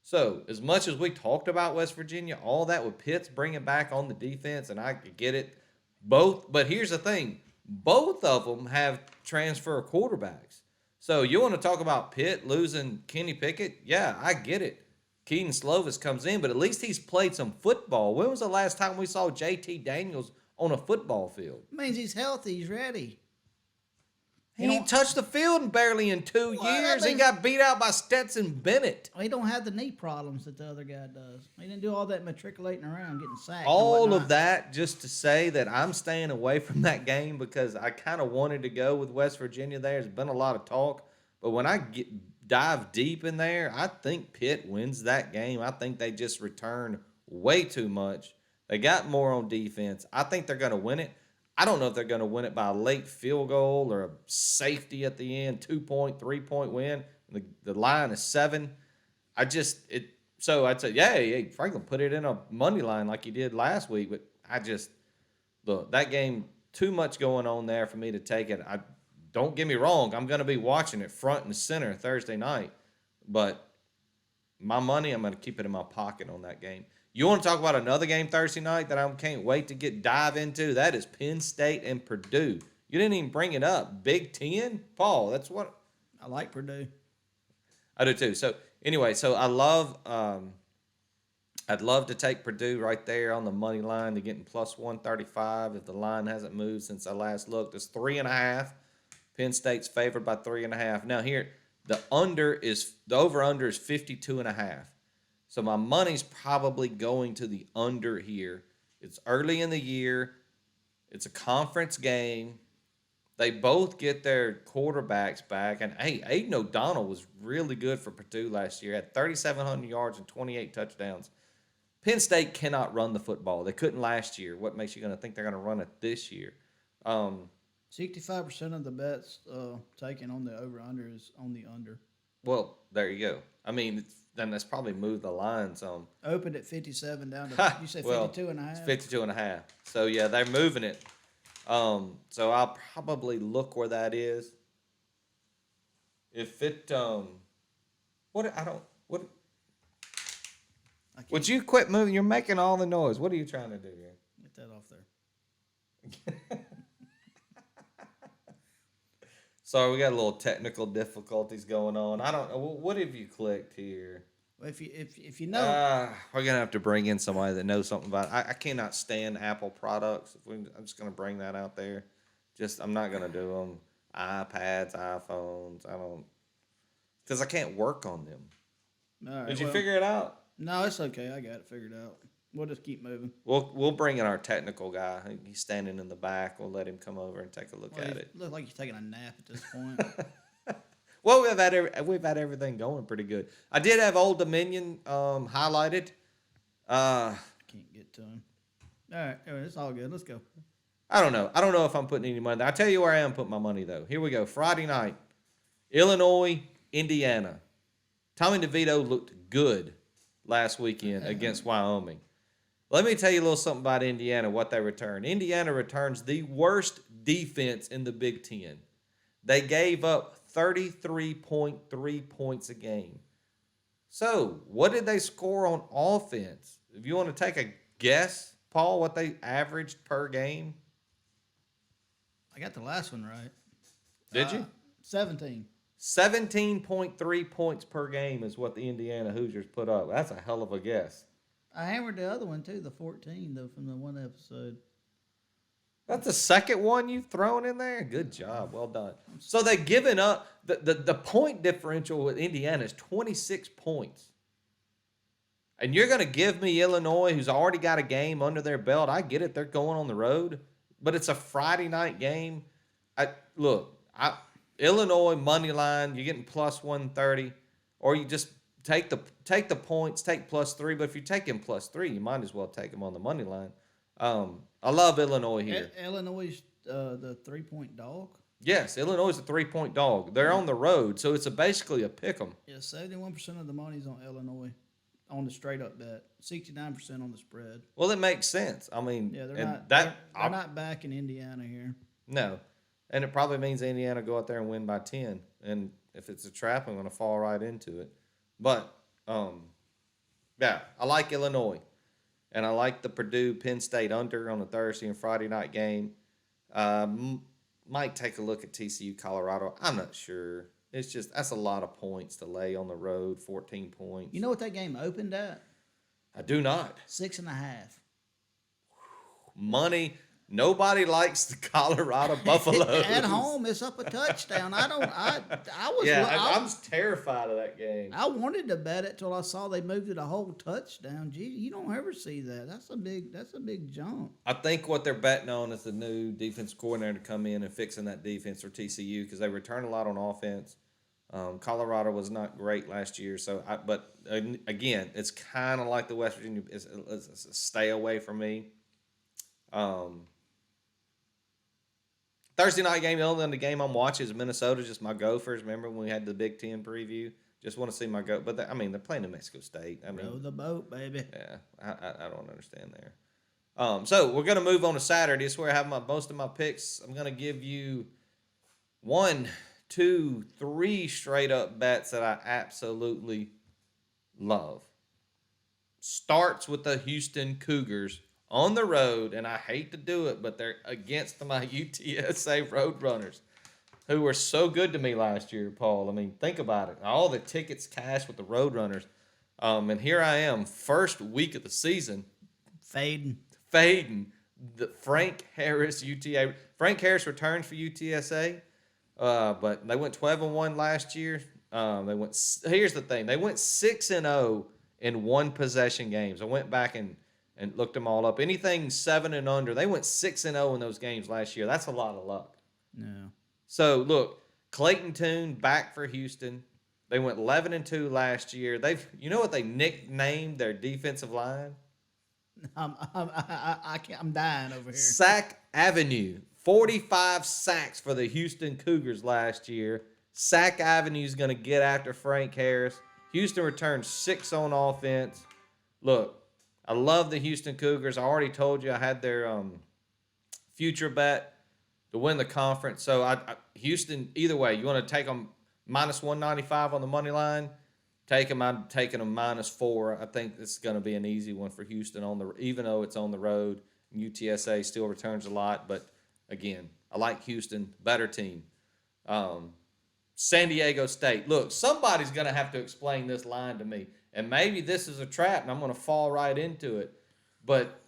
So, as much as we talked about West Virginia, all that with Pitt's bringing back on the defense, and I could get it. But here's the thing. Both of them have transfer quarterbacks. So, you want to talk about Pitt losing Kenny Pickett? Yeah, I get it. Keaton Slovis comes in, but at least he's played some football. When was the last time we saw JT Daniels on a football field? It means he's healthy. He's ready. He ain't touched the field barely in 2 years. He means- got beat out by Stetson Bennett. He don't have the knee problems that the other guy does. He didn't do all that matriculating around, getting sacked. and All whatnot. of that just to say that I'm staying away from that game because I kind of wanted to go with West Virginia there. There's been a lot of talk. But when I dive deep in there, I think Pitt wins that game. I think they just return way too much. They got more on defense. I think they're going to win it. I don't know if they're going to win it by a late field goal or a safety at the end, 2-point, 3-point win. The line is 7. So I'd say, yeah, hey, Franklin, put it in a money line like you did last week. But look, that game, too much going on there for me to take it. Don't get me wrong, I'm going to be watching it front and center Thursday night. But my money, I'm going to keep it in my pocket on that game. You want to talk about another game Thursday night that I can't wait to dive into? That is Penn State and Purdue. You didn't even bring it up. Big Ten? Paul, that's what... I like Purdue. I do too. So anyway, I'd love to take Purdue right there on the money line to getting plus 135 if the line hasn't moved since I last looked. It's 3.5. Penn State's favored by 3.5. Now here, the over-under is 52.5. So my money's probably going to the under here. It's early in the year. It's a conference game. They both get their quarterbacks back. And, hey, Aiden O'Donnell was really good for Purdue last year. Had 3,700 yards and 28 touchdowns. Penn State cannot run the football. They couldn't last year. What makes you going to think they're going to run it this year? 65% of the bets taken on the over-under is on the under. Well, there you go. I mean, then that's probably moved the line some. Opened at 57 down to, you say 52.5? It's 52.5. So, yeah, they're moving it. So I'll probably look where that is. If it, would you quit moving? You're making all the noise. What are you trying to do here? Get that off there. Sorry, we got a little technical difficulties going on. I don't know. What have you clicked here? Well, if you know, we're gonna have to bring in somebody that knows something about it. I cannot stand Apple products. I'm just gonna bring that out there. I'm not gonna do them. iPads, iPhones. Because I can't work on them. all right, Did you figure it out? No, it's okay. I got it figured out. We'll just keep moving. We'll bring in our technical guy. He's standing in the back. We'll let him come over and take a look at it. Looks like he's taking a nap at this point. Well, we've had everything going pretty good. I did have Old Dominion highlighted. Can't get to him. All right, it's all good. Let's go. I don't know. I don't know if I'm putting any money there. I'll tell you where I am putting my money, though. Here we go. Friday night, Illinois, Indiana. Tommy DeVito looked good last weekend against Wyoming. Let me tell you a little something about Indiana, what they return. Indiana returns the worst defense in the Big Ten. They gave up 33.3 points a game. So, what did they score on offense? If you want to take a guess, Paul, what they averaged per game? I got the last one right. Did you? 17. 17.3 points per game is what the Indiana Hoosiers put up. That's a hell of a guess. I hammered the other one, too, the 14, though, from the one episode. That's the second one you've thrown in there? Good job. Well done. So they've given up. The point differential with Indiana is 26 points. And you're going to give me Illinois, who's already got a game under their belt. I get it. They're going on the road. But it's a Friday night game. Illinois money line, you're getting plus 130. Or you just take the points, take plus 3. But if you're taking plus 3, you might as well take them on the money line. I love Illinois here. Illinois is the 3-point dog? Yes, Illinois is a 3-point dog. They're on the road, so it's basically a pick 'em. Yeah, 71% of the money's on Illinois on the straight up bet, 69% on the spread. Well, it makes sense. I mean, Yeah, they're and not back in Indiana here. No, and it probably means Indiana go out there and win by 10. And if it's a trap, I'm going to fall right into it. But yeah, I like Illinois. And I like the Purdue-Penn State under on a Thursday and Friday night game. Might take a look at TCU-Colorado. I'm not sure. It's just, that's a lot of points to lay on the road, 14 points. You know what that game opened at? I do not. 6.5. Money. Nobody likes the Colorado Buffaloes. At home, it's up a touchdown. I was terrified of that game. I wanted to bet it till I saw they moved it a whole touchdown. Gee, you don't ever see that. That's a big jump. I think what they're betting on is the new defense coordinator to come in and fixing that defense for TCU because they return a lot on offense. Colorado was not great last year, but again, it's kind of like the West Virginia. It's a stay away from me. Thursday night game, the only game I'm watching is Minnesota. Just my Gophers. Remember when we had the Big Ten preview? Just want to see my go. But they're playing in Mexico State. I mean, Row the boat, baby. yeah, I don't understand there. So we're gonna move on to Saturday. It's where I have most of my picks. I'm gonna give you 1, 2, 3 straight up bets that I absolutely love. Starts with the Houston Cougars on the road, and I hate to do it, but they're against my UTSA Roadrunners, who were so good to me last year, Paul. I mean, think about it. All the tickets cashed with the Roadrunners. And here I am, first week of the season, Fading. the Frank Harris UTA. Frank Harris returned for UTSA, but they went 12-1 last year. Here's the thing. They went 6-0 in one possession games. I went back and looked them all up. Anything 7 and under, they went 6-0 in those games last year. That's a lot of luck. No. So look, Clayton Tune back for Houston. They went 11-2 last year. You know what they nicknamed their defensive line? I'm dying over here. Sack Avenue. 45 sacks for the Houston Cougars last year. Sack Avenue is going to get after Frank Harris. Houston returned 6 on offense. Look, I love the Houston Cougars. I already told you I had their future bet to win the conference. So Houston, either way, you want to take them minus 195 on the money line? Take them. I'm taking them -4. I think this is going to be an easy one for Houston even though it's on the road. UTSA still returns a lot, but again, I like Houston, better team. San Diego State. Look, somebody's going to have to explain this line to me, and maybe this is a trap, and I'm going to fall right into it. But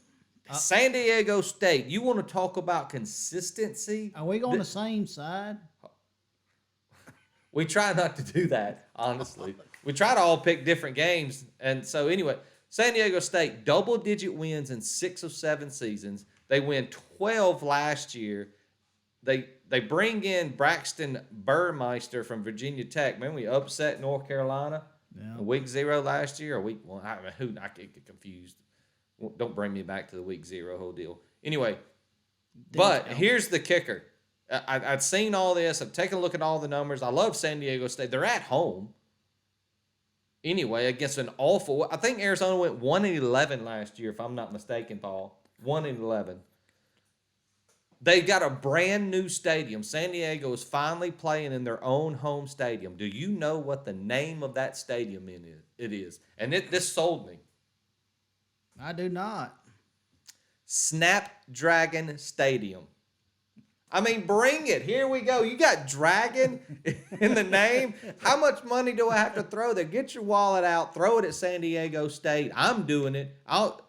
San Diego State, you want to talk about consistency? Are we on the same side? We try not to do that, honestly. We try to all pick different games. And so anyway, San Diego State, double-digit wins in 6 of 7 seasons. They win 12 last year. They bring in Braxton Burmeister from Virginia Tech. Remember we upset North Carolina in week 0 last year? Or week 1? I get confused. Don't bring me back to the week 0 whole deal. Anyway, but here's the kicker. I'd seen all this. I've taken a look at all the numbers. I love San Diego State. They're at home. Anyway, against an awful. I think Arizona went 1-11 last year, if I'm not mistaken, Paul. 1-11. They got a brand new stadium. San Diego is finally playing in their own home stadium. Do you know what the name of that stadium it is? And this sold me. I do not. Snapdragon Stadium. I mean, bring it. Here we go. You got Dragon in the name. How much money do I have to throw there? Get your wallet out. Throw it at San Diego State. I'm doing it. I'll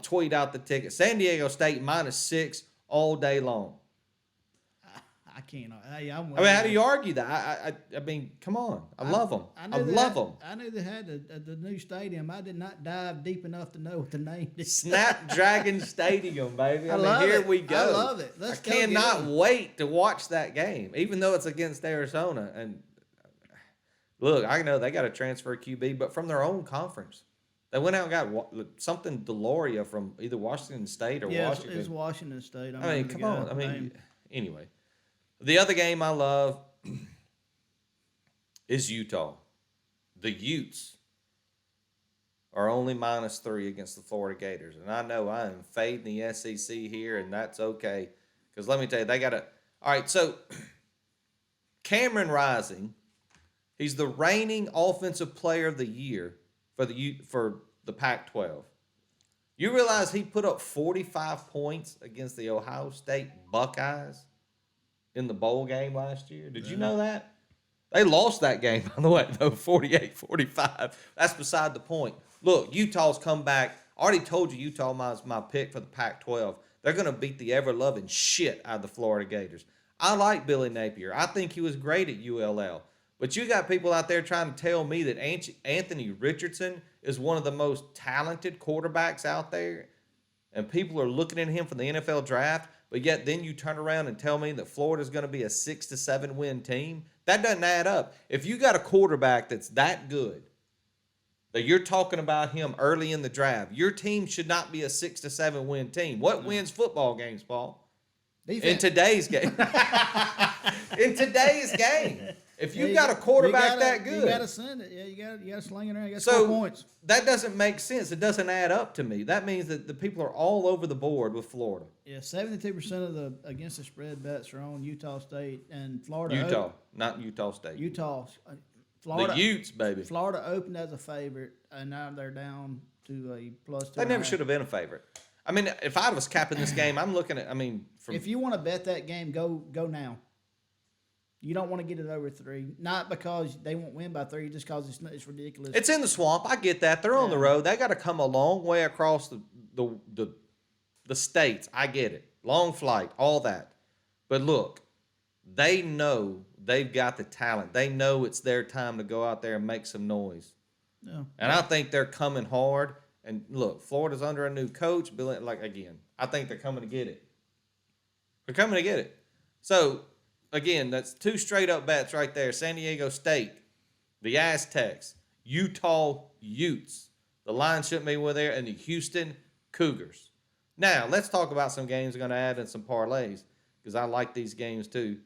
tweet out the ticket. San Diego State -6 all day long. I can't. I mean, how do you argue that? I mean, come on. I love them. I love them. I knew they had the new stadium. I did not dive deep enough to know what the name is. Snapdragon Stadium, baby. I mean, here we go. I love it. I cannot wait to watch that game, even though it's against Arizona. And look, I know they got to transfer QB, but from their own conference. They went out and got something Deloria from either Washington State or Washington. It's Washington State. I mean, come on. I mean, anyway. The other game I love is Utah. The Utes are only -3 against the Florida Gators. And I know I am fading the SEC here, and that's okay. Because let me tell you, they got to – all right, so Cameron Rising, he's the reigning Offensive Player of the Year for the Pac-12. You realize he put up 45 points against the Ohio State Buckeyes in the bowl game last year? Did you know that? They lost that game, by the way, though, 48-45. That's beside the point. Look, Utah's come back. I already told you Utah was my pick for the Pac-12. They're going to beat the ever-loving shit out of the Florida Gators. I like Billy Napier. I think he was great at ULL. But you got people out there trying to tell me that Anthony Richardson is one of the most talented quarterbacks out there, and people are looking at him from the NFL draft. but yet then you turn around and tell me that Florida's going to be a 6 to 7 win team. That doesn't add up. If you got a quarterback that's that good, that you're talking about him early in the draft, your team should not be a 6 to 7 win team. What wins football games, Paul? Defense. In today's game. In today's game. If you got a quarterback that good. You got to send it. Yeah, you got to sling it around. You got to So score points. that doesn't make sense. It doesn't add up to me. That means that the people are all over the board with Florida. Yeah, 72% of the against the spread bets are on Utah State and Florida. Utah, not Utah State. Utah. Florida. The Utes, baby. Florida opened as a favorite, and now they're down to a plus 2. They never should have been a favorite. I mean, if I was capping this game, I'm looking at, if you want to bet that game, go now. You don't want to get it over 3, not because they won't win by 3, just because it's ridiculous. It's in the swamp. I get that. They're on the road. They got to come a long way across the states. I get it. Long flight, all that. But look, they know they've got the talent. They know it's their time to go out there and make some noise. Yeah. And I think they're coming hard. And look, Florida's under a new coach. Again, I think they're coming to get it. They're coming to get it. So, again, that's 2 straight up bets right there. San Diego State, the Aztecs, Utah Utes. The line shouldn't be with there, and the Houston Cougars. Now, let's talk about some games we're going to add in some parlays, because I like these games too.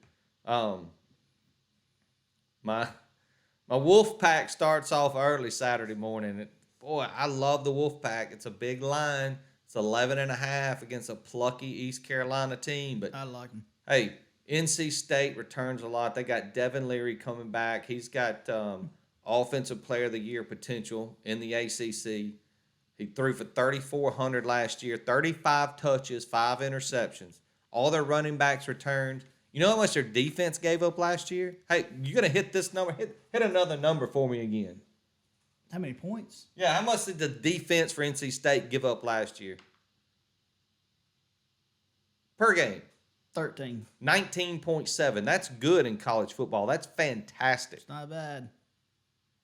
My Wolf Pack starts off early Saturday morning. Boy, I love the Wolf Pack. It's a big line. It's 11.5 against a plucky East Carolina team. But I like them. Hey, NC State returns a lot. They got Devin Leary coming back. He's got Offensive Player of the Year potential in the ACC. He threw for 3,400 last year, 35 touches, 5 interceptions. All their running backs returned. You know how much their defense gave up last year? Hey, you're going to hit this number. Hit another number for me again. How many points? Yeah, how much did the defense for NC State give up last year? Per game. 13. 19.7. That's good in college football. That's fantastic. It's not bad.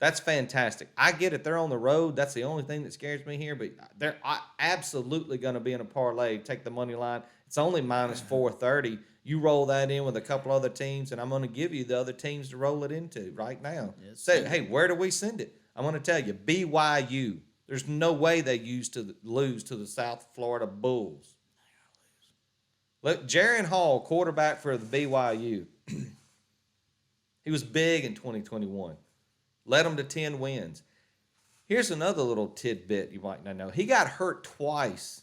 That's fantastic. I get it. They're on the road. That's the only thing that scares me here. But they're absolutely going to be in a parlay. Take the money line. It's only minus 430. You roll that in with a couple other teams, and I'm going to give you the other teams to roll it into right now. Yes, Say, hey, where do we send it? I'm going to tell you, BYU. There's no way they lose to the South Florida Bulls. Look, Jaron Hall, quarterback for the BYU. He was big in 2021. Led them to 10 wins. Here's another little tidbit you might not know. He got hurt twice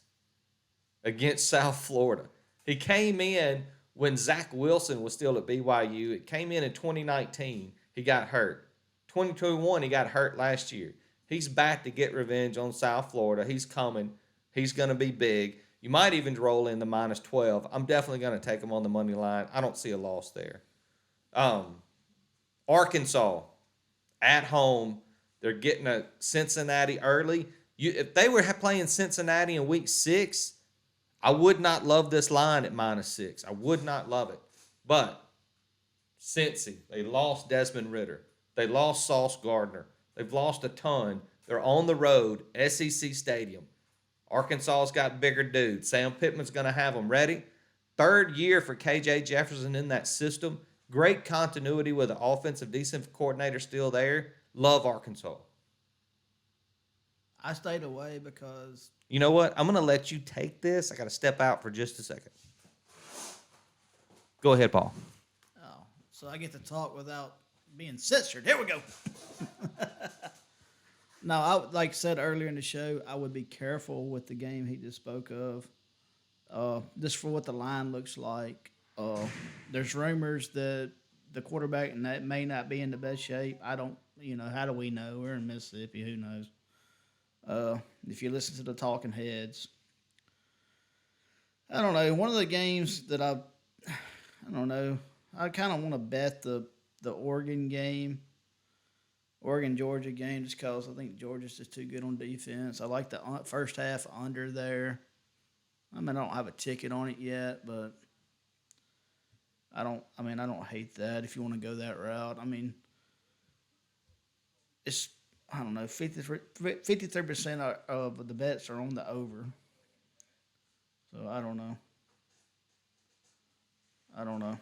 against South Florida. He came in when Zach Wilson was still at BYU. It came in 2019. He got hurt. 2021, he got hurt last year. He's back to get revenge on South Florida. He's coming. He's going to be big. You might even roll in the minus 12. I'm definitely going to take him on the money line. I don't see a loss there. Arkansas, at home. They're getting a Cincinnati early. If they were playing Cincinnati in week 6, I would not love this line at minus 6. I would not love it. But Cincy, they lost Desmond Ridder. They lost Sauce Gardner. They've lost a ton. They're on the road, SEC Stadium. Arkansas's got bigger dudes. Sam Pittman's going to have them ready. 3rd year for KJ Jefferson in that system. Great continuity with the offensive defensive coordinator still there. Love Arkansas. I stayed away because... You know what? I'm going to let you take this. I got to step out for just a second. Go ahead, Paul. Oh, so I get to talk without being censored. Here we go. No, like I said earlier in the show, I would be careful with the game he just spoke of. Just for what the line looks like. There's rumors that the quarterback and that may not be in the best shape. I don't, how do we know? We're in Mississippi. Who knows? If you listen to the talking heads, I don't know. One of the games that I don't know. I kind of want to bet the Oregon game, Oregon-Georgia game, just because I think Georgia's just too good on defense. I like the first half under there. I don't have a ticket on it yet, but I don't hate that if you want to go that route. It's, 53% of the bets are on the over. So I don't know. I don't know.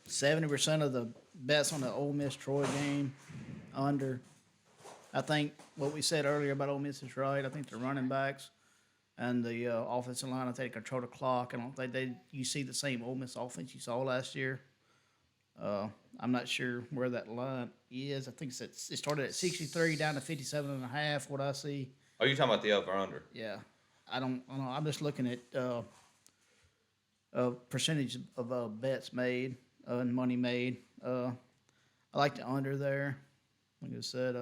70% of the bets on the Ole Miss Troy game under. I think what we said earlier about Ole Miss is right. I think the running backs and the offensive line, I think, control the clock. I don't think you see the same Ole Miss offense you saw last year. I'm not sure where that line is. I think it started at 63 down to 57.5. What I see. Oh, you're talking about the over/under? Yeah, I don't know. I'm just looking at percentage of bets made and money made. I like the under there. Like I said,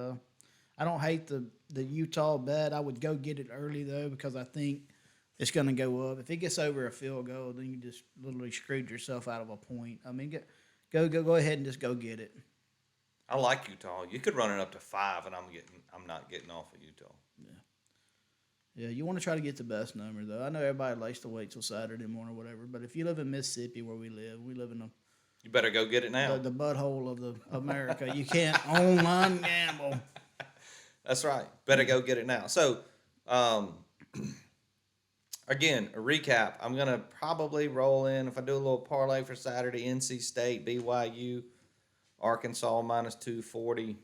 I don't hate the Utah bet. I would go get it early though because I think it's going to go up. If it gets over a field goal, then you just literally screwed yourself out of a point. I mean, go ahead and just go get it. I like Utah. You could run it up to 5, and I'm not getting off of Utah. Yeah, you want to try to get the best number though. I know everybody likes to wait till Saturday morning or whatever, but if you live in Mississippi where we live in You better go get it now. the butthole of the America. You can't online gamble. That's right. Better go get it now. So, again, a recap. I'm going to probably roll in, if I do a little parlay for Saturday, NC State, BYU, Arkansas minus 240.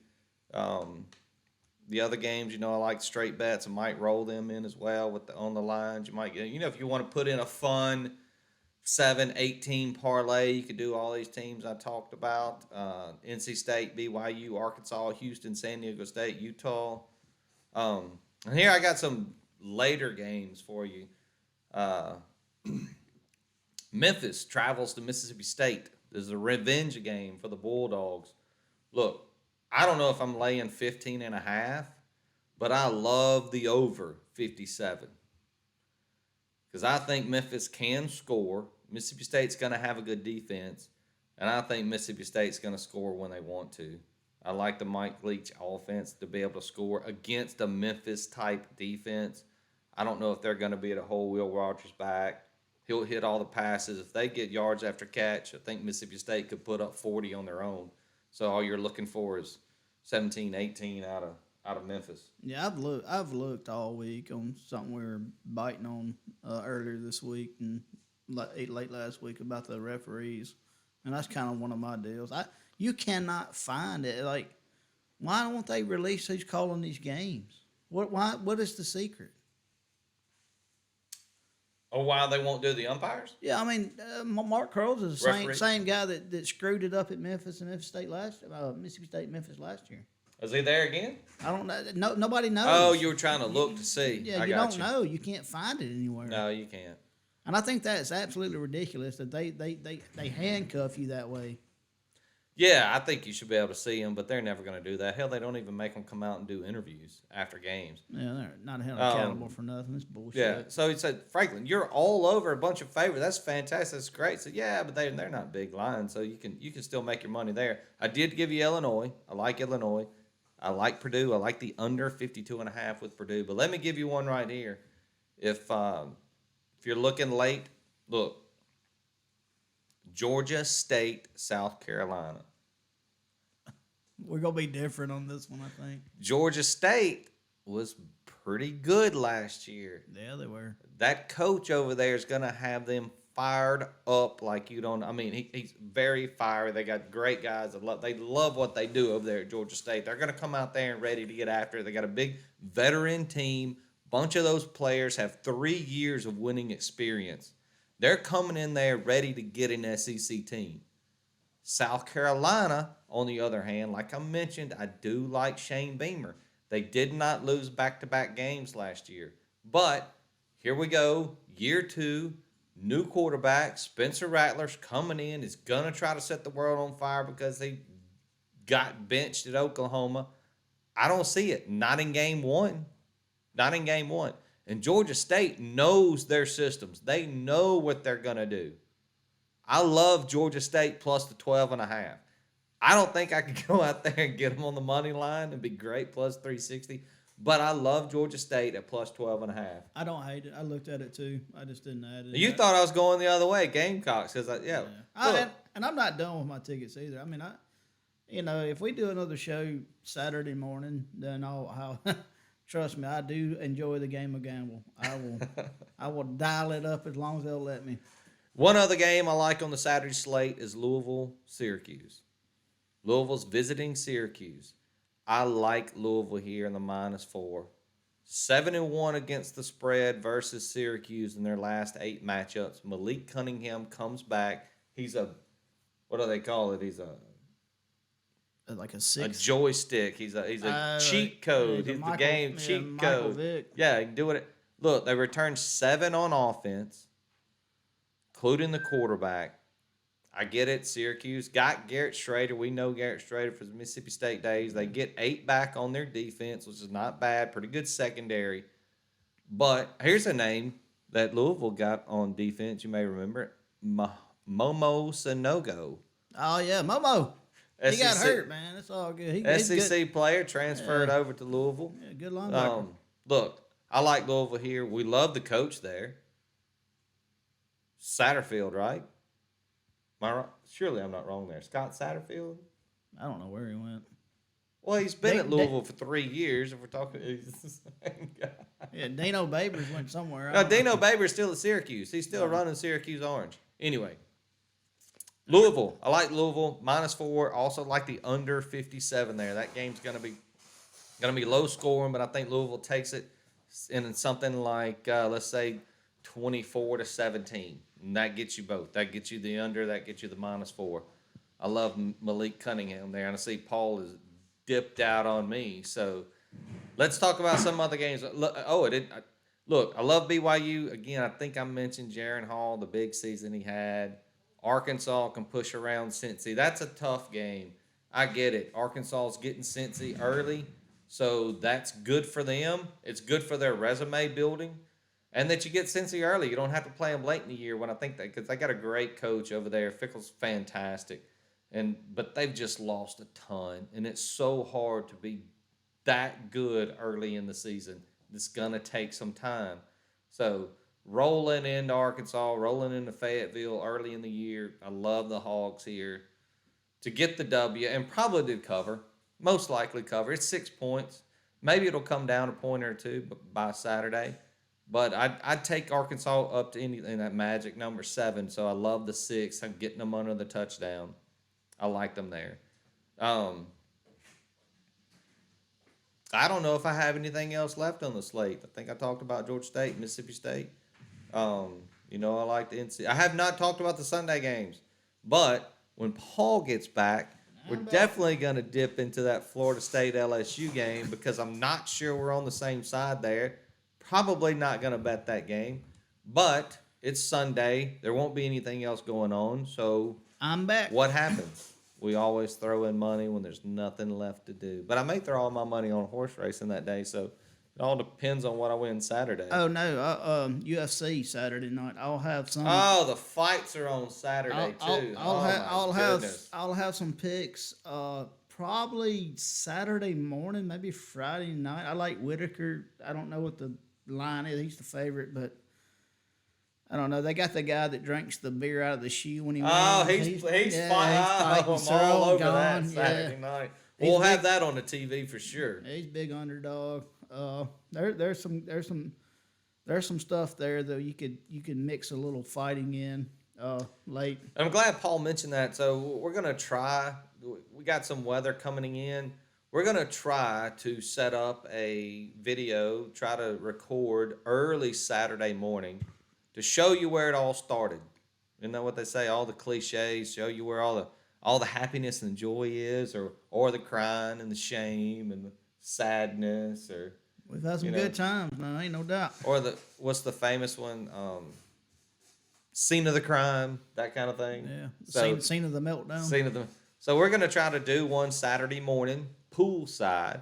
The other games, I like straight bets. I might roll them in as well on the lines. You might get, if you want to put in a fun 7-8 team parlay, you could do all these teams I talked about. NC State, BYU, Arkansas, Houston, San Diego State, Utah. And here I got some later games for you. Memphis travels to Mississippi State. This is a revenge game for the Bulldogs. Look, I don't know if I'm laying 15.5, but I love the over 57. Because I think Memphis can score. Mississippi State's going to have a good defense. And I think Mississippi State's going to score when they want to. I like the Mike Leach offense to be able to score against a Memphis-type defense. I don't know if they're going to be able to hold Will Rogers back. He'll hit all the passes. If they get yards after catch, I think Mississippi State could put up 40 on their own. So all you're looking for is 17, 18 out of Memphis. Yeah, I've looked all week on something we were biting on earlier this week and late last week about the referees, and that's kind of one of my deals. You cannot find it. Like, why don't they release who's calling these games? What is the secret? Oh, why they won't do the umpires? Yeah, I mean, Mark Curls is the Referee. same guy that screwed it up at Memphis and Mississippi State, Memphis last year. Is he there again? I don't know. No, nobody knows. Oh, you were trying to look to see. Yeah, you don't know. You can't find it anywhere. No, you can't. And I think that's absolutely ridiculous that they handcuff you that way. Yeah, I think you should be able to see them, but they're never going to do that. Hell, they don't even make them come out and do interviews after games. Yeah, they're not held accountable for nothing. It's bullshit. Yeah, so he said, Franklin, you're all over a bunch of favorites. That's fantastic. That's great. So, yeah, but they're not big lines, so you can still make your money there. I did give you Illinois. I like Illinois. I like Purdue. I like the under 52.5 with Purdue. But let me give you one right here. If you're looking late, look, Georgia State, South Carolina. We're going to be different on this one, I think. Georgia State was pretty good last year. Yeah, they were. That coach over there is going to have them fired up like you don't. I mean, he's very fiery. They got great guys. They love what they do over there at Georgia State. They're going to come out there and ready to get after it. They got a big veteran team. Bunch of those players have 3 years of winning experience. They're coming in there ready to get an SEC team. South Carolina, on the other hand, like I mentioned, I do like Shane Beamer. They did not lose back-to-back games last year. But here we go, year 2, new quarterback, Spencer Rattler's coming in, is going to try to set the world on fire because they got benched at Oklahoma. I don't see it. Not in game 1. Not in game 1. And Georgia State knows their systems. They know what they're going to do. I love Georgia State plus the 12.5. I don't think I could go out there and get them on the money line and be great plus 360. But I love Georgia State at plus 12.5. I don't hate it. I looked at it too. I just didn't add it. You thought I was going the other way, Gamecocks, because and I'm not done with my tickets either. I mean, if we do another show Saturday morning, then I'll Trust me, I do enjoy the game of gamble. I will dial it up as long as they'll let me. One other game I like on the Saturday slate is Louisville Syracuse. Louisville's visiting Syracuse. I like Louisville here in the -4. 7-1 against the spread versus Syracuse in their last 8 matchups. Malik Cunningham comes back. He's a, what do they call it? He's Like a a six. joystick. He's a cheat code. He's a He's the Michael- game yeah, cheat Michael code. Vick. Yeah, he can do it. Look, they returned 7 on offense, including the quarterback. I get it. Syracuse got Garrett Schrader. We know Garrett Schrader from the Mississippi State days. They get 8 back on their defense, which is not bad. Pretty good secondary. But here's a name that Louisville got on defense. You may remember it. Momo Sanogo. Oh yeah, Momo. He got SEC hurt, man. It's all good. He's SEC good. player transferred Yeah. over to Louisville. Yeah, good linebacker. Look, I like Louisville here. We love the coach there. Satterfield, right? Am I right? Surely I'm not wrong there. Scott Satterfield? I don't know where he went. Well, he's been They- at Louisville for 3 years. If we're talking, he's the same guy. Yeah, Dino Babers went somewhere. I No, don't know. Dino Baber's still at Syracuse. He's still running Syracuse Orange. Anyway, Louisville. I like Louisville -4. Also like the under 57 there. That game's gonna be low scoring, but I think Louisville takes it in something like let's say 24-17. And that gets you both. That gets you the under. That gets you the -4. I love Malik Cunningham there, and I see Paul is dipped out on me. So let's talk about some other games. Look, I love BYU. Again, I think I mentioned Jaron Hall, the big season he had. Arkansas can push around Cincy. That's a tough game. I get it. Arkansas is getting Cincy early, so that's good for them. It's good for their resume building. And that you get Cincy early. You don't have to play them late in the year when I think that, because they got a great coach over there. Fickle's fantastic. But they've just lost a ton. And it's so hard to be that good early in the season. It's going to take some time. So rolling into Arkansas, rolling into Fayetteville early in the year. I love the Hogs here to get the W and probably did cover. Most likely cover. It's 6 points. Maybe it'll come down a point or two by Saturday. But I'd take Arkansas up to anything, that magic number 7. So I love the 6. I'm getting them under the touchdown. I like them there. I don't know if I have anything else left on the slate. I think I talked about Georgia State, Mississippi State. I like the NC. I have not talked about the Sunday games. But when Paul gets back, we're definitely going to dip into that Florida State LSU game because I'm not sure we're on the same side there. Probably not going to bet that game. But it's Sunday. There won't be anything else going on. So I'm back. what happens? We always throw in money when there's nothing left to do. But I may throw all my money on horse racing that day. So it all depends on what I win Saturday. Oh no, UFC Saturday night. I'll have some. Oh, the fights are on Saturday too. I'll have some picks. Probably Saturday morning, maybe Friday night. I like Whitaker. I don't know what the line is. He's the favorite, but I don't know. They got the guy that drinks the beer out of the shoe when he wins. Oh, he's fighting. fighting. I'm all Cyril over Gahn, that Saturday night. He's We'll have big. that on the TV for sure. He's big underdog. There's some stuff there though. You could mix a little fighting in late. And I'm glad Paul mentioned that. So we're gonna try. We got some weather coming in. We're gonna try to set up a video. Try to record early Saturday morning to show you where it all started. You know what they say? All the cliches. Show you where all the happiness and joy is, or the crying and the shame and the sadness, or We've had some good times, man. Ain't no doubt. or what's the famous one? Scene of the crime, that kind of thing. Yeah. So Scene of the meltdown. So we're gonna try to do one Saturday morning poolside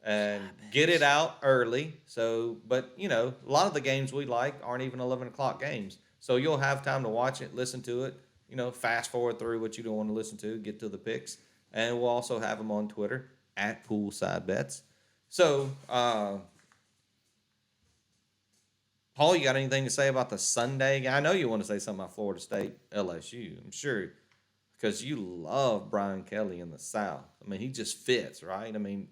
and get it out early. So, but a lot of the games we like aren't even 11 o'clock games. So you'll have time to watch it, listen to it. Fast forward through what you don't want to listen to, get to the picks, and we'll also have them on Twitter at Poolside Bets. So, Paul, you got anything to say about the Sunday game? I know you want to say something about Florida State, LSU. I'm sure, because you love Brian Kelly in the South. I mean, he just fits, right? I mean,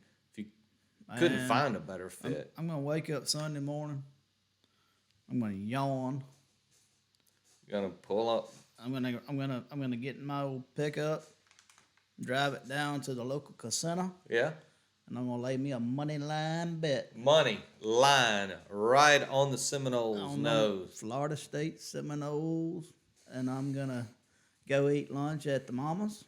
Couldn't Man, find a better fit. I'm gonna wake up Sunday morning. I'm gonna yawn. You're gonna pull up. I'm gonna get in my old pickup, drive it down to the local casino, Yeah. and I'm gonna lay me a money line bet Money line right on the Seminoles' on nose. the Florida State Seminoles, and I'm gonna go eat lunch at the Mama's.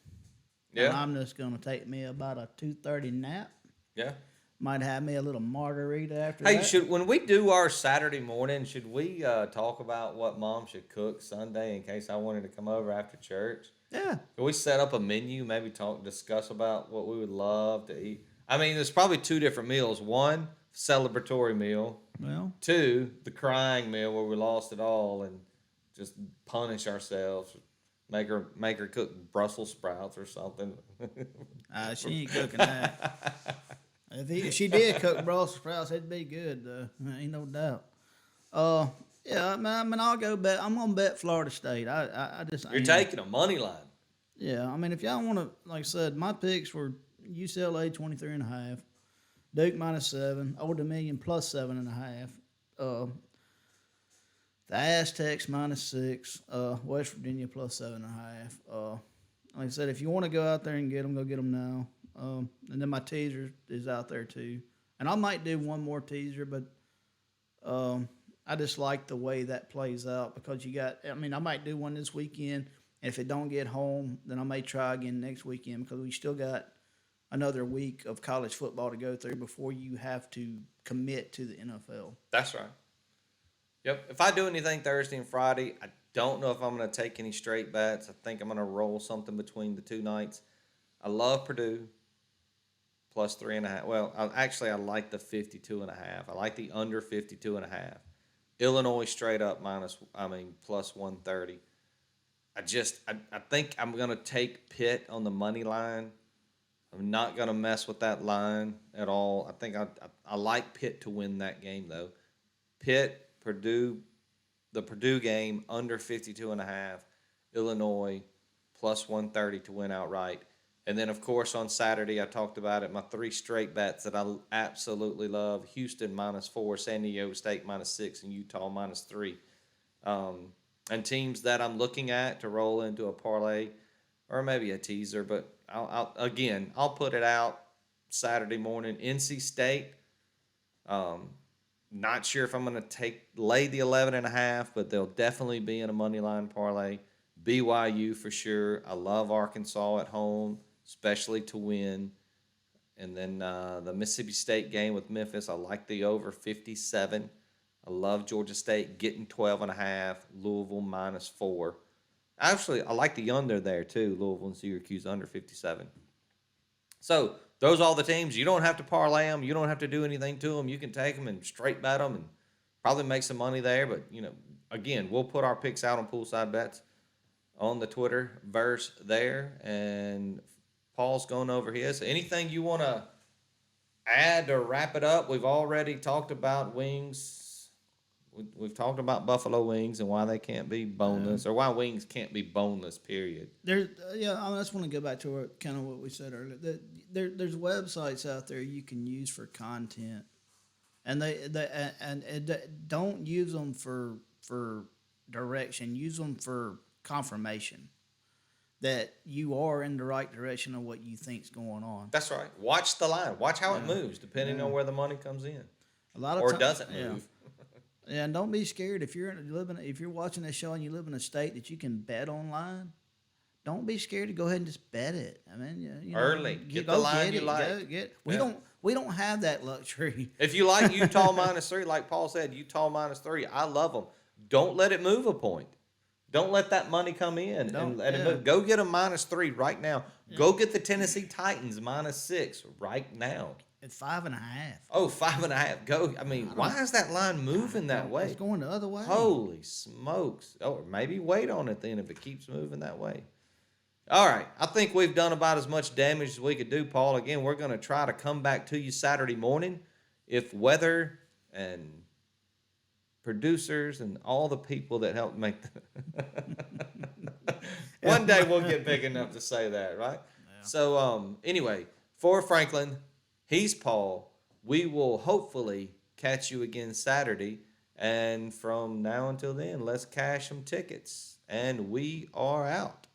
And Yeah. I'm just gonna take me about a 2:30 nap. Yeah. Might have me a little margarita after Hey, that. when we do our Saturday morning, should we talk about what Mom should cook Sunday in case I wanted to come over after church? Yeah. Can we set up a menu? Maybe discuss about what we would love to eat. I mean, there's probably two different meals. One, celebratory meal. Well, Two, the crying meal where we lost it all and just punish ourselves. Make her cook Brussels sprouts or something. she ain't cooking that. If she did cook Brussels sprouts, it'd be good. Ain't no doubt. Yeah, I mean, I'll go bet. I'm gonna bet Florida State. I just You're taking a money line. Yeah, I mean, if y'all want to, like I said, my picks were UCLA 23.5, Duke -7, Old Dominion +7.5, the Aztecs -6, West Virginia +7.5. Like I said, if you want to go out there and get them, go get them now. And then my teaser is out there too, and I might do one more teaser, but I just like the way that plays out because I might do one this weekend. And if it don't get home, then I may try again next weekend because we still got another week of college football to go through before you have to commit to the NFL. That's right. Yep. If I do anything Thursday and Friday, I don't know if I'm going to take any straight bets. I think I'm going to roll something between the two nights. I love Purdue +3.5. Well, I like the 52.5. I like the under 52.5. Illinois straight up +130. I think I'm going to take Pitt on the money line. I'm not going to mess with that line at all. I think I like Pitt to win that game, though. Pitt, Purdue, the Purdue game, under 52.5. Illinois, +130 to win outright. And then, of course, on Saturday, I talked about it, my three straight bets that I absolutely love. Houston -4, San Diego State -6, and Utah -3. And teams that I'm looking at to roll into a parlay or maybe a teaser, but I'll put it out Saturday morning. NC State, not sure if I'm going to lay the 11.5, but they'll definitely be in a money line parlay. BYU for sure. I love Arkansas at home, especially to win. And then the Mississippi State game with Memphis, I like the over 57. I love Georgia State getting 12.5. Louisville -4. Actually, I like the under there too. Louisville and Syracuse under 57. So those are all the teams. You don't have to parlay them. You don't have to do anything to them. You can take them and straight bet them and probably make some money there. But, again, we'll put our picks out on Poolside Bets on the Twitter verse there. And Paul's going over his. Anything you want to add or wrap it up? We've already talked about wings. We've talked about buffalo wings and why they can't be boneless, or why wings can't be boneless, period. I just want to go back to kind of what we said earlier. There's websites out there you can use for content, and they don't use them for direction. Use them for confirmation that you are in the right direction of what you think's going on. That's right. Watch the line. Watch how it moves, depending on where the money comes in, a lot of or doesn't move. Yeah, and don't be scared if you're watching this show and you live in a state that you can bet online. Don't be scared to go ahead and just bet it. I mean, early get the line you like. We don't have that luxury. If you like Utah -3, like Paul said, Utah -3, I love them. Don't let it move a point. Don't let that money come in and let it move. Go get them -3 right now. Yeah. Go get the Tennessee Titans -6 right now. At 5.5. Oh, 5.5. Go. I mean, why is that line moving that way? It's going the other way. Holy smokes. Oh, or maybe wait on it then if it keeps moving that way. All right. I think we've done about as much damage as we could do, Paul. Again, we're going to try to come back to you Saturday morning if weather and producers and all the people that helped make one day we'll get big enough to say that, right? Yeah. So, anyway, for Franklin, he's Paul. We will hopefully catch you again Saturday. And from now until then, let's cash some tickets. And we are out.